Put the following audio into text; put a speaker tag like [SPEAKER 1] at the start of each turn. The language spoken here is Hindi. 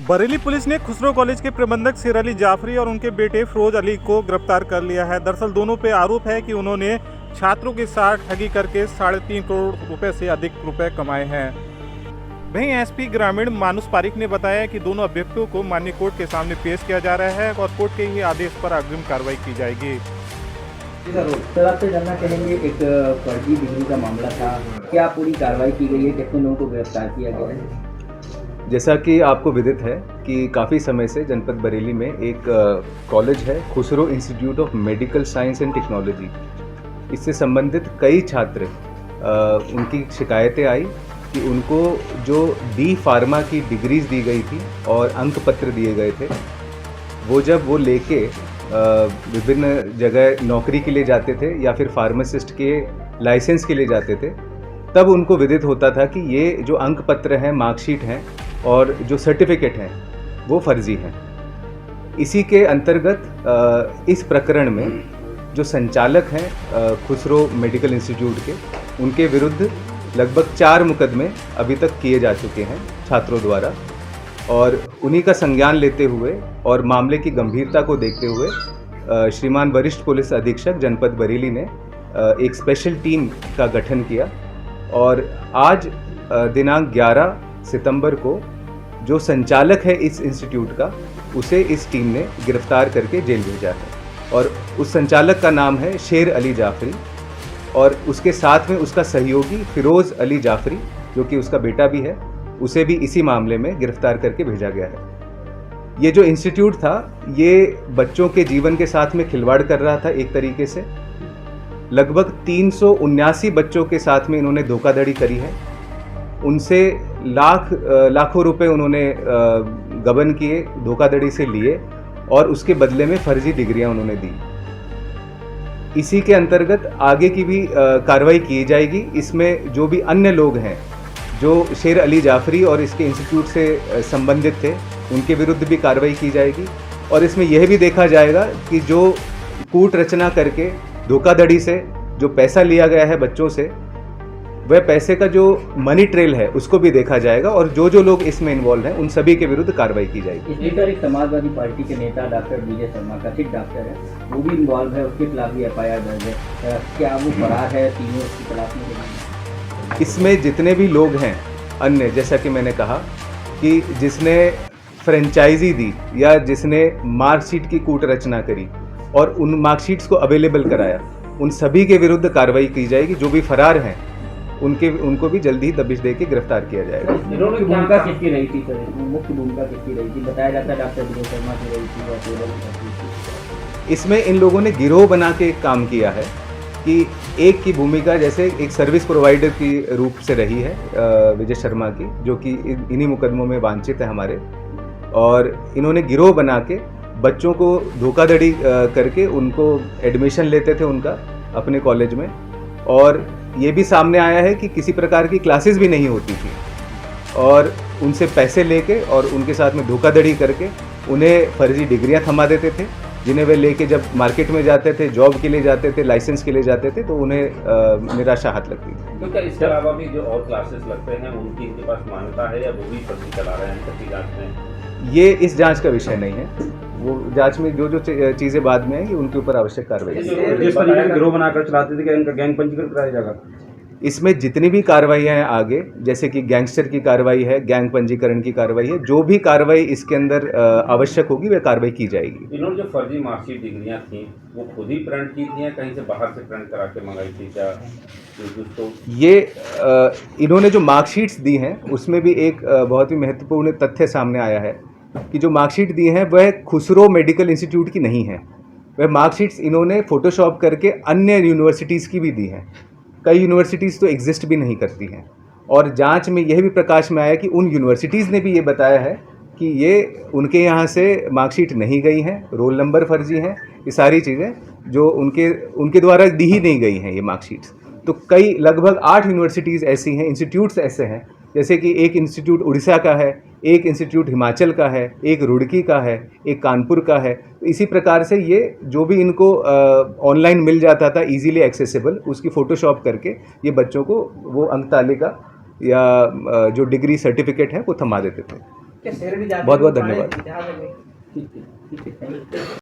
[SPEAKER 1] बरेली पुलिस ने खुसरो कॉलेज के प्रबंधक शेर अली जाफरी और उनके बेटे फिरोज अली को गिरफ्तार कर लिया है। दरअसल दोनों पे आरोप है कि उन्होंने छात्रों के साथ ठगी करके 3.5 करोड़ रुपए से अधिक रुपए कमाए हैं। वहीं एसपी ग्रामीण मानुष पारिक ने बताया कि दोनों अभियुक्तों को माननीय कोर्ट के सामने पेश किया जा रहा है और कोर्ट के ही आदेश पर अग्रिम कार्रवाई की जाएगी।
[SPEAKER 2] सर आपसे जानना चाहेंगे, एक फर्जी डिग्री का मामला था, क्या पूरी कार्रवाई की गई है, कितने लोगों को गिरफ्तार किया गया है?
[SPEAKER 3] जैसा कि आपको विदित है कि काफ़ी समय से जनपद बरेली में एक कॉलेज है, Khusro institute of medical science and technology. इससे संबंधित कई छात्र उनकी शिकायतें आई कि उनको जो डी फार्मा की डिग्रीज दी गई थी और अंक पत्र दिए गए थे, वो जब वो लेके विभिन्न जगह नौकरी के लिए जाते थे या फिर फार्मासिस्ट के लाइसेंस के लिए जाते थे, तब उनको विदित होता था कि ये जो अंक पत्र हैं, मार्कशीट हैं और जो सर्टिफिकेट हैं वो फर्जी हैं। इसी के अंतर्गत इस प्रकरण में जो संचालक हैं खुसरो मेडिकल इंस्टीट्यूट के, उनके विरुद्ध लगभग 4 मुकदमे अभी तक किए जा चुके हैं छात्रों द्वारा, और उन्हीं का संज्ञान लेते हुए और मामले की गंभीरता को देखते हुए श्रीमान वरिष्ठ पुलिस अधीक्षक जनपद बरेली ने एक स्पेशल टीम का गठन किया और आज दिनांक 11 सितंबर को जो संचालक है इस इंस्टीट्यूट का, उसे इस टीम ने गिरफ्तार करके जेल भेजा है। और उस संचालक का नाम है शेर अली जाफरी और उसके साथ में उसका सहयोगी फिरोज अली जाफरी, जो कि उसका बेटा भी है, उसे भी इसी मामले में गिरफ्तार करके भेजा गया है। ये जो इंस्टीट्यूट था, ये बच्चों के जीवन के साथ में खिलवाड़ कर रहा था। एक तरीके से लगभग 379 बच्चों के साथ में इन्होंने धोखाधड़ी करी है। उनसे लाखों रुपए उन्होंने गबन किए, धोखाधड़ी से लिए और उसके बदले में फर्जी डिग्रियां उन्होंने दी। इसी के अंतर्गत आगे की भी कार्रवाई की जाएगी। इसमें जो भी अन्य लोग हैं जो शेर अली जाफरी और इसके इंस्टीट्यूट से संबंधित थे, उनके विरुद्ध भी कार्रवाई की जाएगी। और इसमें यह भी देखा जाएगा कि जो कूट रचना करके धोखाधड़ी से जो पैसा लिया गया है बच्चों से, वह पैसे का जो मनी ट्रेल है उसको भी देखा जाएगा और जो लोग इसमें इन्वॉल्व हैं उन सभी के विरुद्ध कार्रवाई की जाएगी।
[SPEAKER 2] इस लेकर एक समाजवादी पार्टी के नेता डॉक्टर विजय शर्मा, कथित डॉक्टर है, वो भी इन्वॉल्व है, उसके खिलाफ भी FIR दर्ज है। क्या वो फरार है? तीनों उसकी तलाश में?
[SPEAKER 3] इसमें जितने भी लोग हैं अन्य, जैसा कि मैंने कहा कि जिसने फ्रेंचाइजी दी या जिसने मार्कशीट की कूट रचना करी और उन मार्कशीट्स को अवेलेबल कराया, उन सभी के विरुद्ध कार्रवाई की जाएगी। जो भी फरार हैं उनको भी जल्दी ही दबिश दे के गिरफ्तार किया जाएगा।
[SPEAKER 2] मुख्य भूमिका किसकी रही थी सर? मुख्य भूमिका किसकी रही थी? बताया जाता है डॉक्टर विजय शर्मा की रही थी।
[SPEAKER 3] इसमें इन लोगों ने गिरोह बना के काम किया है कि एक की भूमिका जैसे एक सर्विस प्रोवाइडर की रूप से रही है विजय शर्मा की, जो कि इन्हीं मुकदमों में वांछित है हमारे, और इन्होंने गिरोह बना के बच्चों को धोखाधड़ी करके उनको एडमिशन लेते थे उनका अपने कॉलेज में, और ये भी सामने आया है कि किसी प्रकार की क्लासेस भी नहीं होती थी और उनसे पैसे लेके और उनके साथ में धोखाधड़ी करके उन्हें फर्जी डिग्रियां थमा देते थे, जिन्हें वे लेके जब मार्केट में जाते थे, जॉब के लिए जाते थे, लाइसेंस के लिए जाते थे, तो उन्हें निराशा हाथ लगती थी।
[SPEAKER 4] तो क्या इसके अलावा भी जो और क्लासेस लगते हैं उनकी इनके पास मान्यता है या वो भी फर्जी चला रहे हैं सभी जांच में?
[SPEAKER 3] ये इस जांच का विषय नहीं है। वो जांच में जो चीज़ें बाद में आएंगी उनके ऊपर आवश्यक कार्रवाई।
[SPEAKER 5] जिस तरीके से गिरोह बनाकर चलाते थे, क्या इनका गैंग पंजीकरण कराया जाएगा?
[SPEAKER 3] इसमें जितनी भी कार्रवाइयाँ हैं आगे, जैसे कि गैंगस्टर की कार्रवाई है, गैंग पंजीकरण की कार्रवाई है, जो भी कार्रवाई इसके अंदर आवश्यक होगी वह कार्रवाई की जाएगी।
[SPEAKER 4] इन्होंने जो फर्जी मार्कशीट डिग्रियां थी वो खुद ही प्रिंट की थी या कहीं से बाहर से प्रिंट करा के मंगाई थी? क्या तो
[SPEAKER 3] ये इन्होंने जो मार्कशीट्स दी हैं उसमें भी एक बहुत ही महत्वपूर्ण तथ्य सामने आया है कि जो मार्कशीट दी हैं वह खुसरो मेडिकल इंस्टीट्यूट की नहीं है। वह मार्कशीट्स इन्होंने फोटोशॉप करके अन्य यूनिवर्सिटीज़ की भी दी हैं। कई यूनिवर्सिटीज़ तो एग्जिस्ट भी नहीं करती हैं, और जांच में यह भी प्रकाश में आया कि उन यूनिवर्सिटीज़ ने भी ये बताया है कि ये उनके यहाँ से मार्कशीट नहीं गई हैं, रोल नंबर फर्जी हैं, ये सारी चीज़ें जो उनके द्वारा दी ही नहीं गई हैं ये मार्कशीट्स। तो कई लगभग 8 यूनिवर्सिटीज़ ऐसी हैं, इंस्टीट्यूट्स ऐसे हैं, जैसे कि एक इंस्टीट्यूट उड़ीसा का है, एक इंस्टीट्यूट हिमाचल का है, एक रुड़की का है, एक कानपुर का है। तो इसी प्रकार से ये जो भी इनको ऑनलाइन मिल जाता था इजीली एक्सेसिबल, उसकी फ़ोटोशॉप करके ये बच्चों को वो अंक तालिका या जो डिग्री सर्टिफिकेट है वो थमा देते थे। बहुत बहुत धन्यवाद।
[SPEAKER 2] ठीक है थैंक यू।